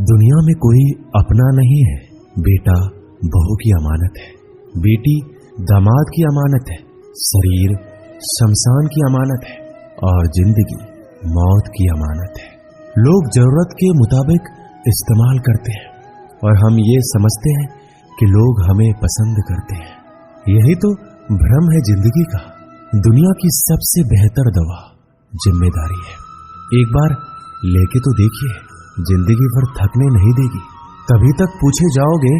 दुनिया में कोई अपना नहीं है। बेटा बहू की अमानत है, बेटी दामाद की अमानत है, शरीर शमशान की अमानत है और जिंदगी मौत की अमानत है। लोग जरूरत के मुताबिक इस्तेमाल करते हैं और हम ये समझते हैं कि लोग हमें पसंद करते हैं। यही तो भ्रम है जिंदगी का। दुनिया की सबसे बेहतर दवा जिम्मेदारी है। एक बार लेके तो देखिए, जिंदगी भर थकने नहीं देगी। तभी तक पूछे जाओगे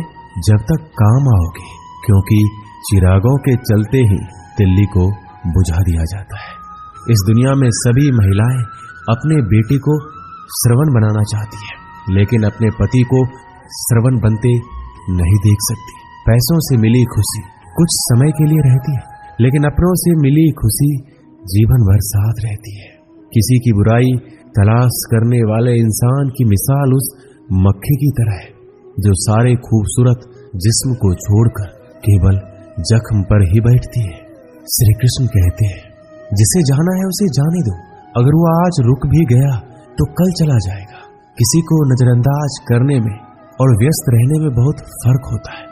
जब तक काम आओगे, क्योंकि चिरागों के चलते ही तिल्ली को बुझा दिया जाता है। इस दुनिया में सभी महिलाएं अपने बेटे को श्रवण बनाना चाहती है, लेकिन अपने पति को श्रवण बनते नहीं देख सकती। पैसों से मिली खुशी कुछ समय के लिए रहती है, लेकिन अपनों से मिली खुशी जीवन भर साथ रहती है। किसी की बुराई तलाश करने वाले इंसान की मिसाल उस मक्खी की तरह है जो सारे खूबसूरत जिस्म को छोड़कर केवल जख्म पर ही बैठती है। श्री कृष्ण कहते हैं, जिसे जाना है उसे जाने दो। अगर वो आज रुक भी गया तो कल चला जाएगा। किसी को नजरअंदाज करने में और व्यस्त रहने में बहुत फर्क होता है।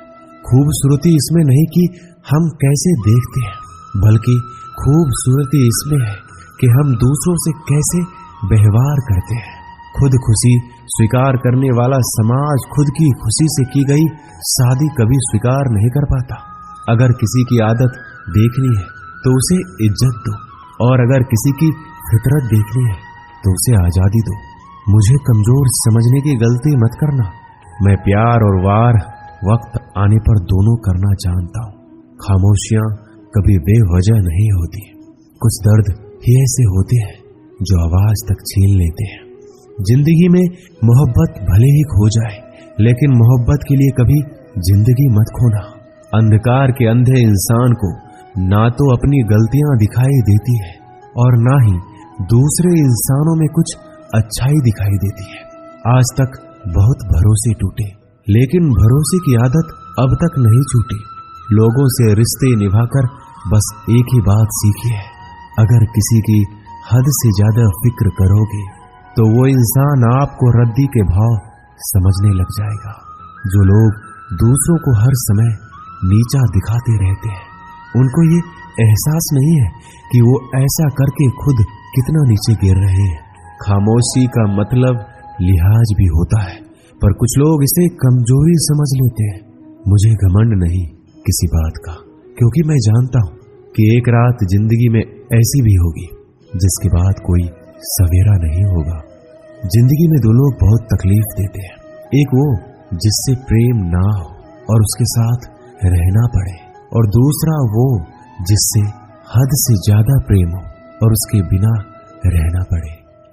खूबसूरती इसमें नहीं कि हम कैसे देखते हैं, बल्कि खूबसूरती इसमें है कि हम दूसरों से कैसे व्यवहार करते हैं। खुद खुशी स्वीकार करने वाला समाज खुद की खुशी से की गई शादी कभी स्वीकार नहीं कर पाता। अगर किसी की आदत देखनी है तो उसे इज्जत दो, और अगर किसी की फितरत देखनी है तो उसे आजादी दो। मुझे कमजोर समझने की गलती मत करना। मैं प्यार और वार वक्त आने पर दोनों करना जानता हूँ। खामोशियां कभी बेवजह नहीं होती। कुछ दर्द ही ऐसे होते हैं जो आवाज तक छीन लेते हैं। जिंदगी में मोहब्बत भले ही खो जाए, लेकिन मोहब्बत के लिए कभी जिंदगी मत खोना। अंधकार के अंधे इंसान को ना तो अपनी गलतियां दिखाई देती है और ना ही दूसरे इंसानों में कुछ अच्छाई दिखाई देती है। आज तक बहुत भरोसे टूटे, लेकिन भरोसे की आदत अब तक नहीं छूटी। लोगों से रिश्ते निभाकर बस एक ही बात सीखी है, अगर किसी की हद से ज्यादा फिक्र करोगे तो वो इंसान आपको रद्दी के भाव समझने लग जाएगा। जो लोग दूसरों को हर समय नीचा दिखाते रहते हैं, उनको ये एहसास नहीं है कि वो ऐसा करके खुद कितना नीचे गिर रहे हैं। खामोशी का मतलब लिहाज भी होता है, पर कुछ लोग इसे कमजोरी समझ लेते हैं। मुझे घमंड नहीं किसी बात का, क्योंकि मैं जानता हूं कि एक रात जिंदगी में ऐसी भी होगी जिसके बाद कोई सवेरा नहीं होगा। जिंदगी में दो लोग बहुत तकलीफ देते हैं, एक वो जिससे प्रेम ना हो और उसके साथ रहना पड़े, और दूसरा वो जिससे हद से ज्यादा प्रेम हो और उसके बिना रहना पड़े।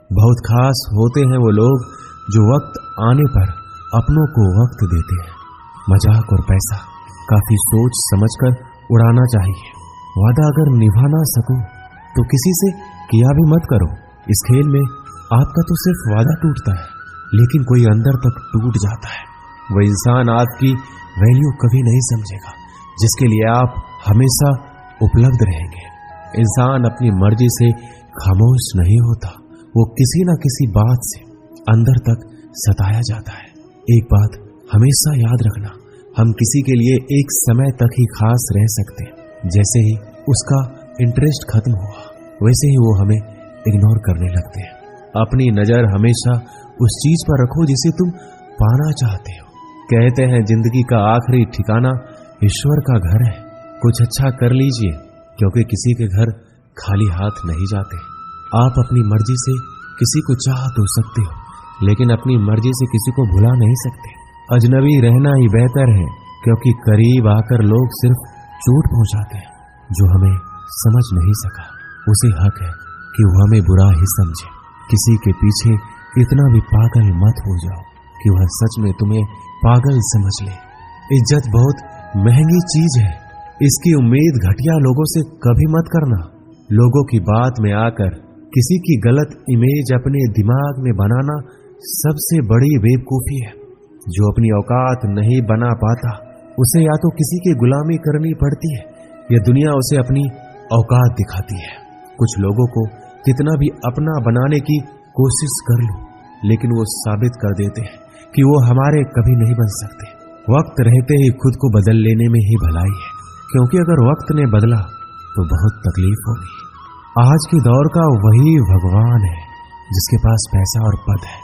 बहुत खास होते हैं वो लोग जो वक्त आने पर अपनों को वक्त देते हैं। मजाक और पैसा काफी सोच समझकर उड़ाना चाहिए। वादा अगर निभा ना सको तो किसी से किया भी मत करो। इस खेल में आपका तो सिर्फ वादा टूटता है, लेकिन कोई अंदर तक टूट जाता है। वह इंसान आपकी वैल्यू कभी नहीं समझेगा जिसके लिए आप हमेशा उपलब्ध रहेंगे। इंसान अपनी मर्जी से खामोश नहीं होता, वो किसी न किसी बात से अंदर तक सताया जाता है। एक बात हमेशा याद रखना, हम किसी के लिए एक समय तक ही खास रह सकते हैं। जैसे ही उसका इंटरेस्ट खत्म हुआ, वैसे ही वो हमें इग्नोर करने लगते हैं। अपनी नजर हमेशा उस चीज पर रखो जिसे तुम पाना चाहते हो। कहते हैं जिंदगी का आखिरी ठिकाना ईश्वर का घर है। कुछ अच्छा कर लीजिए, क्योंकि किसी के घर खाली हाथ नहीं जाते। आप अपनी मर्जी से किसी को चाह तो सकते हो, लेकिन अपनी मर्जी से किसी को भुला नहीं सकते। अजनबी रहना ही बेहतर है, क्योंकि करीब आकर लोग सिर्फ चोट पहुंचाते हैं। जो हमें समझ नहीं सका उसे हक है कि वो हमें बुरा ही समझे। किसी के पीछे इतना भी पागल मत हो जाओ कि वह सच में तुम्हें पागल समझ ले। इज्जत बहुत महंगी चीज है, इसकी उम्मीद घटिया लोगों से कभी मत करना। लोगों की बात में आकर किसी की गलत इमेज अपने दिमाग में बनाना सबसे बड़ी बेवकूफी है। जो अपनी औकात नहीं बना पाता उसे या तो किसी की गुलामी करनी पड़ती है या दुनिया उसे अपनी औकात दिखाती है। कुछ लोगों को कितना भी अपना बनाने की कोशिश कर लो, लेकिन वो साबित कर देते हैं कि वो हमारे कभी नहीं बन सकते। वक्त रहते ही खुद को बदल लेने में ही भलाई है, क्योंकि अगर वक्त ने बदला तो बहुत तकलीफ होगी। आज के दौर का वही भगवान है जिसके पास पैसा और पद है।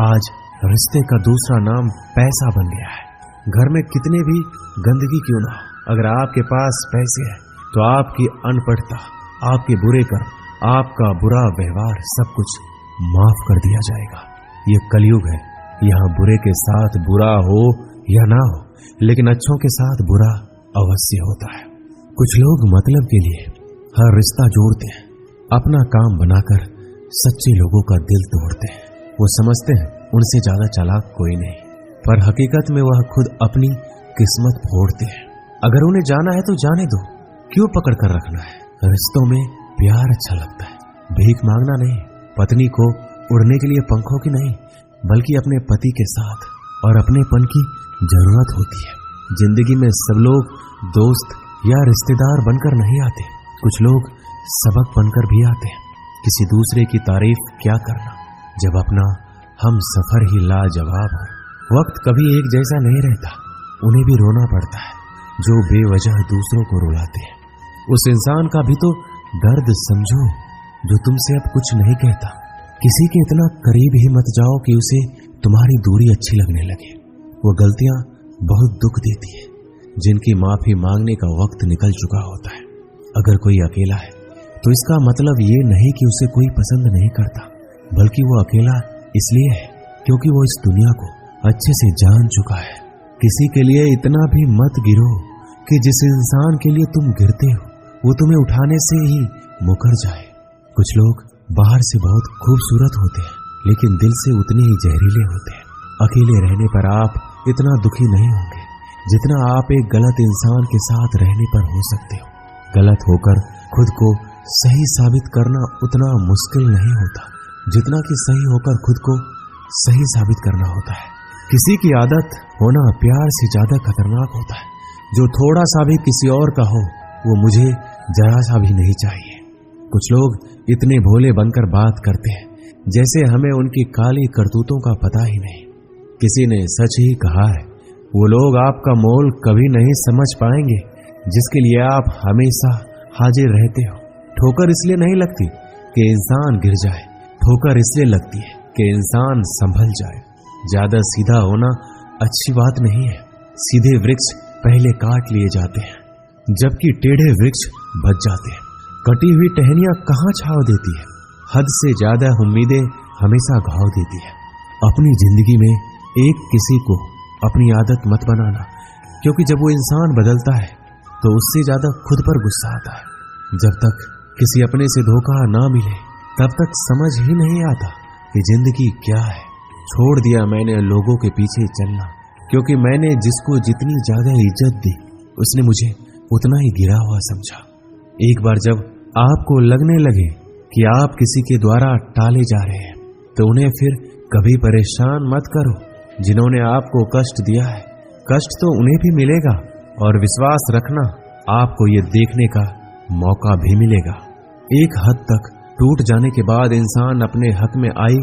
आज रिश्ते का दूसरा नाम पैसा बन गया है। घर में कितने भी गंदगी क्यों ना हो, अगर आपके पास पैसे है तो आपकी अनपढ़ता, आपके बुरे कर्म, आपका बुरा व्यवहार सब कुछ माफ कर दिया जाएगा। ये कलयुग है, यहाँ बुरे के साथ बुरा हो या ना हो, लेकिन अच्छों के साथ बुरा अवश्य होता है। कुछ लोग मतलब के लिए हर रिश्ता जोड़ते हैं, अपना काम बनाकर सच्चे लोगों का दिल तोड़ते हैं। वो समझते हैं उनसे ज्यादा चालाक कोई नहीं, पर हकीकत में वह खुद अपनी किस्मत फोड़ते हैं। अगर उन्हें जाना है तो जाने दो, क्यों पकड़ कर रखना है। रिश्तों में प्यार अच्छा लगता है, भीख मांगना नहीं। पत्नी को उड़ने के लिए पंखों की नहीं, बल्कि अपने पति के साथ और अपनेपन की जरूरत होती है। जिंदगी में सब लोग दोस्त या रिश्तेदार बनकर नहीं आते, कुछ लोग सबक बनकर भी आते हैं। किसी दूसरे की तारीफ क्या करना जब अपना हम सफर ही लाजवाब हो। वक्त कभी एक जैसा नहीं रहता, उन्हें भी रोना पड़ता है जो बेवजह दूसरों को रुलाते हैं। उस इंसान का भी तो दर्द समझो जो तुमसे अब कुछ नहीं कहता। किसी के इतना करीब ही मत जाओ कि उसे तुम्हारी दूरी अच्छी लगने लगे। वो गलतियां बहुत दुख देती है, जिनकी माफी मांगने का वक्त निकल चुका होता है। अगर कोई अकेला है तो इसका मतलब ये नहीं कि उसे कोई पसंद नहीं करता, बल्कि वो अकेला इसलिए है क्योंकि वो इस दुनिया को अच्छे से जान चुका है। किसी के लिए इतना भी मत गिरो कि जिस इंसान के लिए तुम गिरते हो वो तुम्हें उठाने से ही मुकर जाए। कुछ लोग बाहर से बहुत खूबसूरत होते हैं, लेकिन दिल से उतने ही जहरीले होते हैं। अकेले रहने पर आप इतना दुखी नहीं होंगे जितना आप एक गलत इंसान के साथ रहने पर हो सकते हो। गलत होकर खुद को सही साबित करना उतना मुश्किल नहीं होता जितना कि सही होकर खुद को सही साबित करना होता है। किसी की आदत होना प्यार से ज्यादा खतरनाक होता है। जो थोड़ा सा भी किसी और का हो वो मुझे जरा सा भी नहीं चाहिए। कुछ लोग इतने भोले बनकर बात करते हैं जैसे हमें उनकी काली करतूतों का पता ही नहीं। किसी ने सच ही कहा है, वो लोग आपका मोल कभी नहीं समझ पाएंगे जिसके लिए आप हमेशा हाजिर रहते हो। ठोकर इसलिए नहीं लगती कि इंसान गिर जाए, ठोकर इसलिए लगती है कि इंसान संभल जाए। ज्यादा सीधा होना अच्छी बात नहीं है। सीधे वृक्ष पहले काट लिए जाते हैं, जबकि टेढ़े वृक्ष बच जाते हैं। कटी हुई टहनियां कहाँ छांव देती है। हद से ज्यादा उम्मीदें हमेशा घाव देती है। अपनी जिंदगी में एक किसी को अपनी आदत मत बनाना, क्योंकि जब वो इंसान बदलता है तो उससे ज्यादा खुद पर गुस्सा आता है। जब तक किसी अपने से धोखा ना मिले तब तक समझ ही नहीं आता कि जिंदगी क्या है। छोड़ दिया मैंने लोगों के पीछे चलना, क्योंकि मैंने जिसको जितनी ज्यादा इज्जत दी उसने मुझे उतना ही गिरा हुआ समझा। एक बार जब आपको लगने लगे कि आप किसी के द्वारा टाले जा रहे हैं तो उन्हें फिर कभी परेशान मत करो। जिन्होंने आपको कष्ट दिया है, कष्ट तो उन्हें भी मिलेगा, और विश्वास रखना आपको ये देखने का मौका भी मिलेगा। एक हद तक टूट जाने के बाद इंसान अपने हक में आई